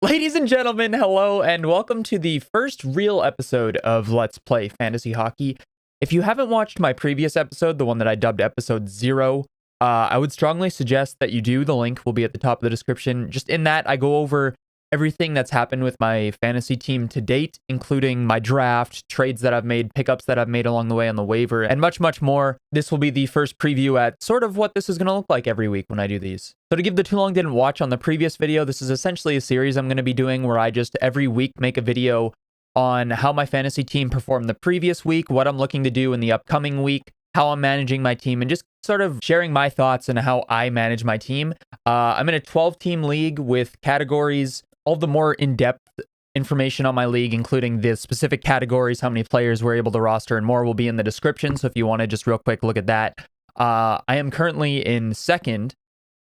Ladies and gentlemen, hello, and welcome to the first real episode of Let's Play Fantasy Hockey. If you haven't watched my previous episode, the one that I dubbed episode 0, I would strongly suggest that you do. The link will be at the top of the description. Just in that, I go over everything that's happened with my fantasy team to date, including my draft, trades that I've made, pickups that I've made along the way on the waiver, and much, much more. This will be the first preview at sort of what this is going to look like every week when I do these. So to give the too long didn't watch on the previous video, this is essentially a series I'm going to be doing where I just every week make a video on how my fantasy team performed the previous week, what I'm looking to do in the upcoming week, how I'm managing my team, and just sort of sharing my thoughts and how I manage my team. I'm in a 12-team league with categories, all the more in-depth information on my league, including the specific categories, how many players we're able to roster, and more will be in the description. So if you want to just real quick look at that. I am currently in second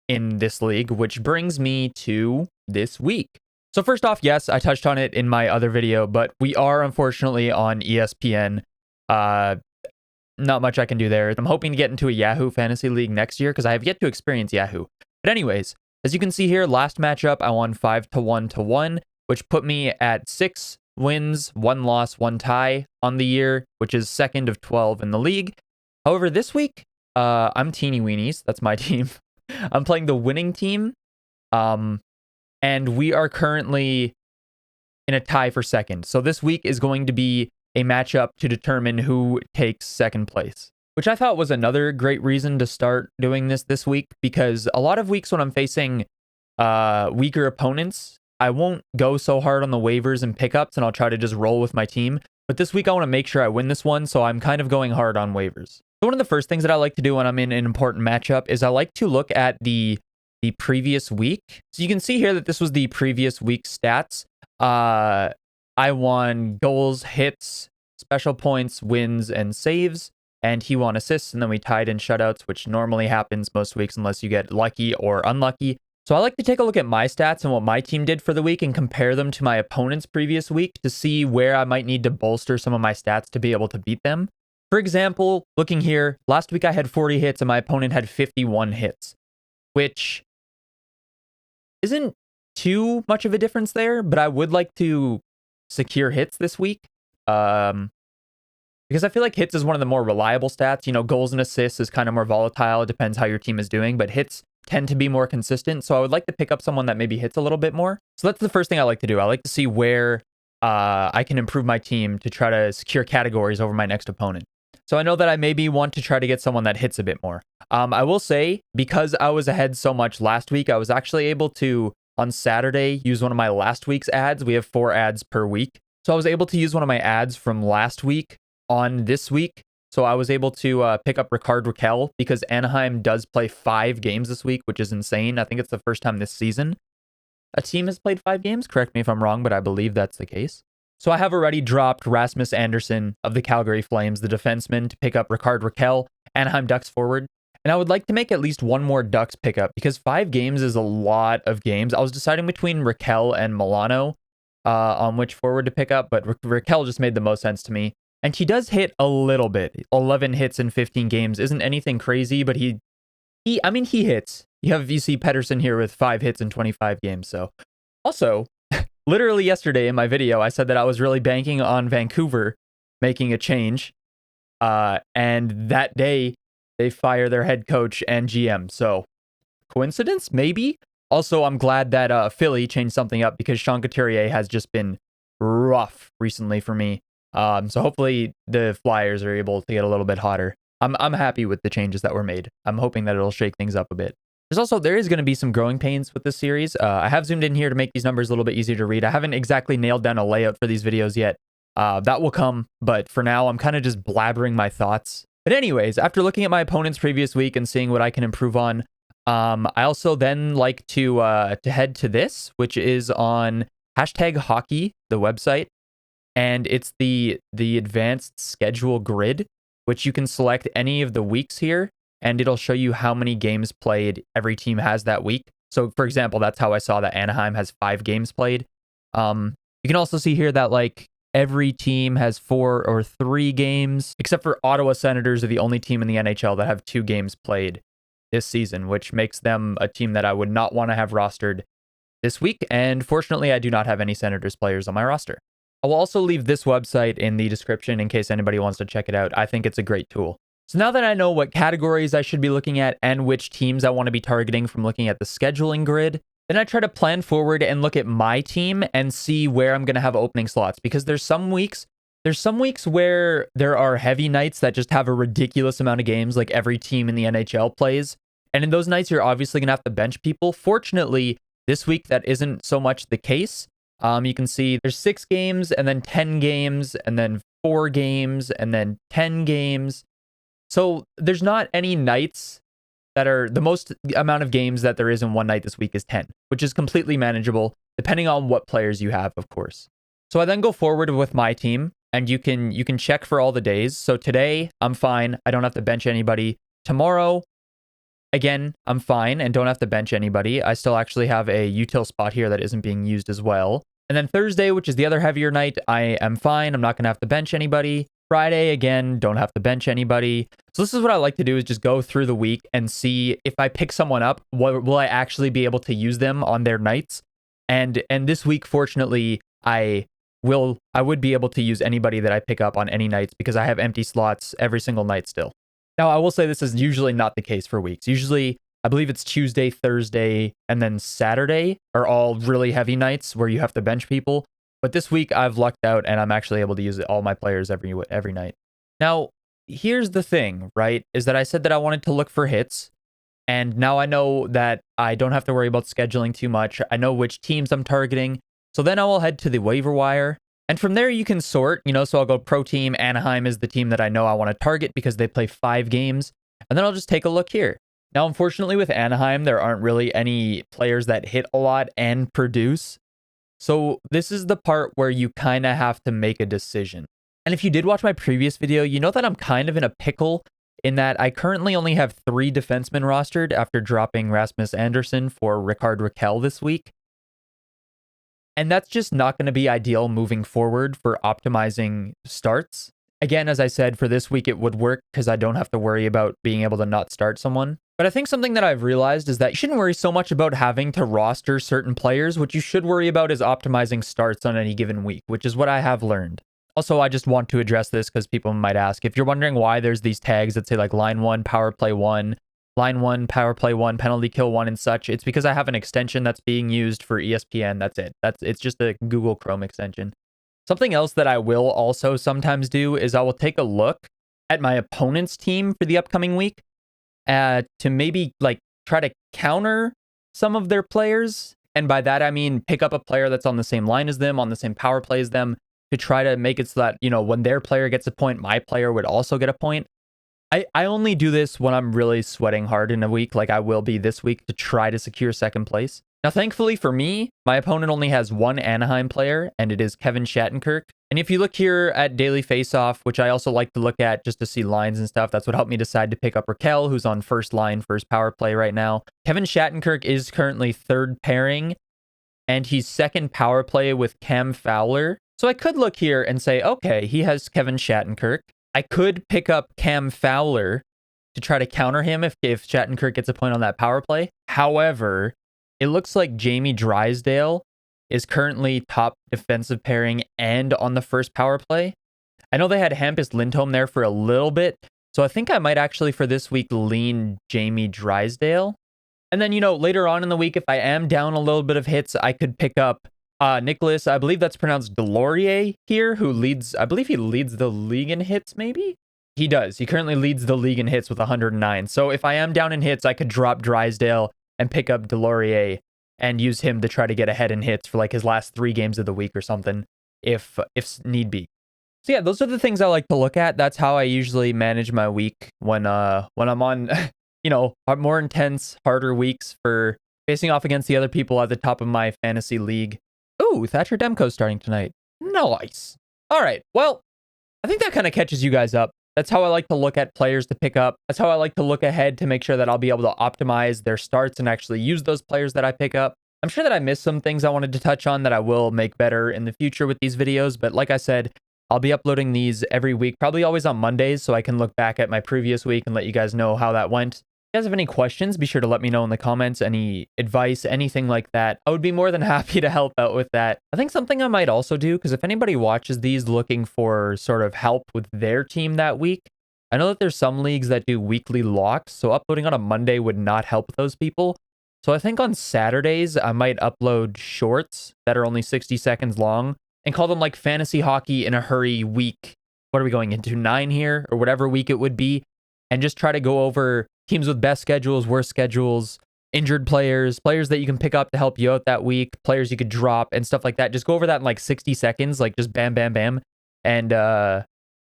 in this league, which brings me to this week. So first off, yes, I touched on it in my other video, but we are unfortunately on ESPN. Not much I can do there. I'm hoping to get into a Yahoo Fantasy League next year because I have yet to experience Yahoo. But anyways, as you can see here, last matchup, I won 5-1-1, which put me at 6 wins, 1 loss, 1 tie on the year, which is second of 12 in the league. However, this week, I'm Teeny Weenies. That's my team. I'm playing the winning team, and we are currently in a tie for second. So this week is going to be a matchup to determine who takes second place, which I thought was another great reason to start doing this week, because a lot of weeks when I'm facing weaker opponents, I won't go so hard on the waivers and pickups, and I'll try to just roll with my team. But this week I want to make sure I win this one, so I'm kind of going hard on waivers. So one of the first things that I like to do when I'm in an important matchup is I like to look at the previous week. So you can see here that this was the previous week's stats. I won goals, hits, special points, wins, and saves. And he won assists, and then we tied in shutouts, which normally happens most weeks unless you get lucky or unlucky. So I like to take a look at my stats and what my team did for the week and compare them to my opponent's previous week to see where I might need to bolster some of my stats to be able to beat them. For example, looking here, last week I had 40 hits and my opponent had 51 hits, which isn't too much of a difference there, but I would like to secure hits this week. Because I feel like hits is one of the more reliable stats. You know, goals and assists is kind of more volatile. It depends how your team is doing, but hits tend to be more consistent. So I would like to pick up someone that maybe hits a little bit more. So that's the first thing I like to do. I like to see where I can improve my team to try to secure categories over my next opponent. So I know that I maybe want to try to get someone that hits a bit more. I will say, because I was ahead so much last week, I was actually able to, on Saturday, use one of my last week's ads. We have 4 ads per week. So I was able to use one of my ads from last week on this week. So I was able to pick up Rakell because Anaheim does play 5 games this week, which is insane. I think it's the first time this season a team has played 5 games. Correct me if I'm wrong, but I believe that's the case. So I have already dropped Rasmus Andersson of the Calgary Flames, the defenseman, to pick up Rakell, Anaheim Ducks forward. And I would like to make at least one more Ducks pickup because 5 games is a lot of games. I was deciding between Rakell and Milano on which forward to pick up, but Rakell just made the most sense to me. And he does hit a little bit. 11 hits in 15 games isn't anything crazy, but he hits. You see Pettersson here with 5 hits in 25 games. So also, literally yesterday in my video, I said that I was really banking on Vancouver making a change. And that day, they fire their head coach and GM. So, coincidence? Maybe? Also, I'm glad that Philly changed something up because Sean Couturier has just been rough recently for me. So hopefully the Flyers are able to get a little bit hotter. I'm happy with the changes that were made. I'm hoping that it'll shake things up a bit. There is going to be some growing pains with this series. I have zoomed in here to make these numbers a little bit easier to read. I haven't exactly nailed down a layout for these videos yet. That will come, but for now, I'm kind of just blabbering my thoughts. But anyways, after looking at my opponent's previous week and seeing what I can improve on, I also then like to head to this, which is on #hockey, the website. And it's the advanced schedule grid, which you can select any of the weeks here, and it'll show you how many games played every team has that week. So, for example, that's how I saw that Anaheim has 5 games played. You can also see here that, like, every team has 4 or 3 games, except for Ottawa Senators are the only team in the NHL that have 2 games played this season, which makes them a team that I would not want to have rostered this week, and fortunately, I do not have any Senators players on my roster. I will also leave this website in the description in case anybody wants to check it out. I think it's a great tool. So now that I know what categories I should be looking at and which teams I want to be targeting from looking at the scheduling grid, then I try to plan forward and look at my team and see where I'm going to have opening slots, because there's some weeks where there are heavy nights that just have a ridiculous amount of games, like every team in the NHL plays. And in those nights, you're obviously going to have to bench people. Fortunately, this week, that isn't so much the case. You can see there's 6 games and then 10 games and then 4 games and then 10 games. So there's not any nights that are the most amount of games that there is in one night this week is 10, which is completely manageable, depending on what players you have, of course. So I then go forward with my team, and you can check for all the days. So today, I'm fine. I don't have to bench anybody. Tomorrow, again, I'm fine and don't have to bench anybody. I still actually have a util spot here that isn't being used as well. And then Thursday, which is the other heavier night, I am fine. I'm not going to have to bench anybody. Friday, again, don't have to bench anybody. So this is what I like to do, is just go through the week and see if I pick someone up, will I actually be able to use them on their nights? And this week, fortunately, I would be able to use anybody that I pick up on any nights because I have empty slots every single night still. Now, I will say this is usually not the case for weeks. Usually, I believe it's Tuesday, Thursday, and then Saturday are all really heavy nights where you have to bench people. But this week, I've lucked out and I'm actually able to use all my players every night. Now, here's the thing, right? Is that I said that I wanted to look for hits. And now I know that I don't have to worry about scheduling too much. I know which teams I'm targeting. So then I will head to the waiver wire. And from there, you can sort, so I'll go pro team. Anaheim is the team that I know I want to target because they play 5 games. And then I'll just take a look here. Now, unfortunately, with Anaheim, there aren't really any players that hit a lot and produce. So this is the part where you kind of have to make a decision. And if you did watch my previous video, you know that I'm kind of in a pickle in that I currently only have 3 defensemen rostered after dropping Rasmus Andersson for Rakell this week. And that's just not going to be ideal moving forward for optimizing starts. Again, as I said, for this week, it would work because I don't have to worry about being able to not start someone. But I think something that I've realized is that you shouldn't worry so much about having to roster certain players. What you should worry about is optimizing starts on any given week, which is what I have learned. Also, I just want to address this because people might ask, if you're wondering why there's these tags that say like line 1, power play 1, line 1, power play 1, penalty kill 1 and such, it's because I have an extension that's being used for ESPN. That's it. It's just a Google Chrome extension. Something else that I will also sometimes do is I will take a look at my opponent's team for the upcoming week to maybe like try to counter some of their players. And by that, I mean pick up a player that's on the same line as them, on the same power play as them, to try to make it so that, when their player gets a point, my player would also get a point. I only do this when I'm really sweating hard in a week, like I will be this week, to try to secure second place. Now, thankfully for me, my opponent only has 1 Anaheim player, and it is Kevin Shattenkirk. And if you look here at Daily Faceoff, which I also like to look at just to see lines and stuff, that's what helped me decide to pick up Rakell, who's on first line, first power play right now. Kevin Shattenkirk is currently 3rd pairing, and he's 2nd power play with Cam Fowler. So I could look here and say, okay, he has Kevin Shattenkirk. I could pick up Cam Fowler to try to counter him if Shattenkirk gets a point on that power play. However, it looks like Jamie Drysdale is currently top defensive pairing and on the first power play. I know they had Hampus Lindholm there for a little bit, so I think I might actually for this week lean Jamie Drysdale. And then, later on in the week, if I am down a little bit of hits, I could pick up Nicholas, I believe that's pronounced Delorier here, I believe he leads the league in hits, maybe? He does. He currently leads the league in hits with 109. So if I am down in hits, I could drop Drysdale and pick up Delorier and use him to try to get ahead in hits for like his last 3 games of the week or something, if need be. So yeah, those are the things I like to look at. That's how I usually manage my week when I'm on, more intense, harder weeks for facing off against the other people at the top of my fantasy league. Ooh, Thatcher Demko starting tonight. Nice. All right. Well, I think that kind of catches you guys up. That's how I like to look at players to pick up. That's how I like to look ahead to make sure that I'll be able to optimize their starts and actually use those players that I pick up. I'm sure that I missed some things I wanted to touch on that I will make better in the future with these videos. But like I said, I'll be uploading these every week, probably always on Mondays, so I can look back at my previous week and let you guys know how that went. you guys have any questions, be sure to let me know in the comments, any advice, anything like that. I would be more than happy to help out with that. I think something I might also do, because if anybody watches these looking for sort of help with their team that week, I know that there's some leagues that do weekly locks, so uploading on a Monday would not help those people. So I think on Saturdays, I might upload shorts that are only 60 seconds long and call them like Fantasy Hockey in a Hurry week. What are we going into, 9 here, or whatever week it would be, and just try to go over teams with best schedules, worst schedules, injured players, players that you can pick up to help you out that week, players you could drop, and stuff like that. Just go over that in like 60 seconds, like just bam, bam, bam, and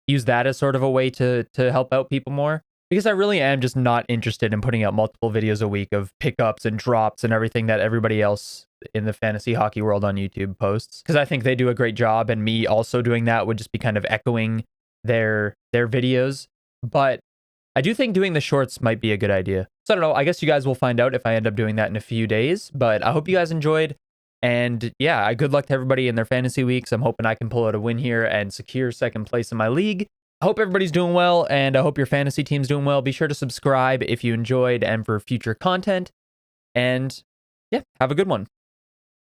use that as sort of a way to help out people more. Because I really am just not interested in putting out multiple videos a week of pickups and drops and everything that everybody else in the fantasy hockey world on YouTube posts. Because I think they do a great job, and me also doing that would just be kind of echoing their videos. But I do think doing the shorts might be a good idea. So I don't know. I guess you guys will find out if I end up doing that in a few days. But I hope you guys enjoyed. And yeah, good luck to everybody in their fantasy weeks. I'm hoping I can pull out a win here and secure second place in my league. I hope everybody's doing well, and I hope your fantasy team's doing well. Be sure to subscribe if you enjoyed and for future content. And yeah, have a good one.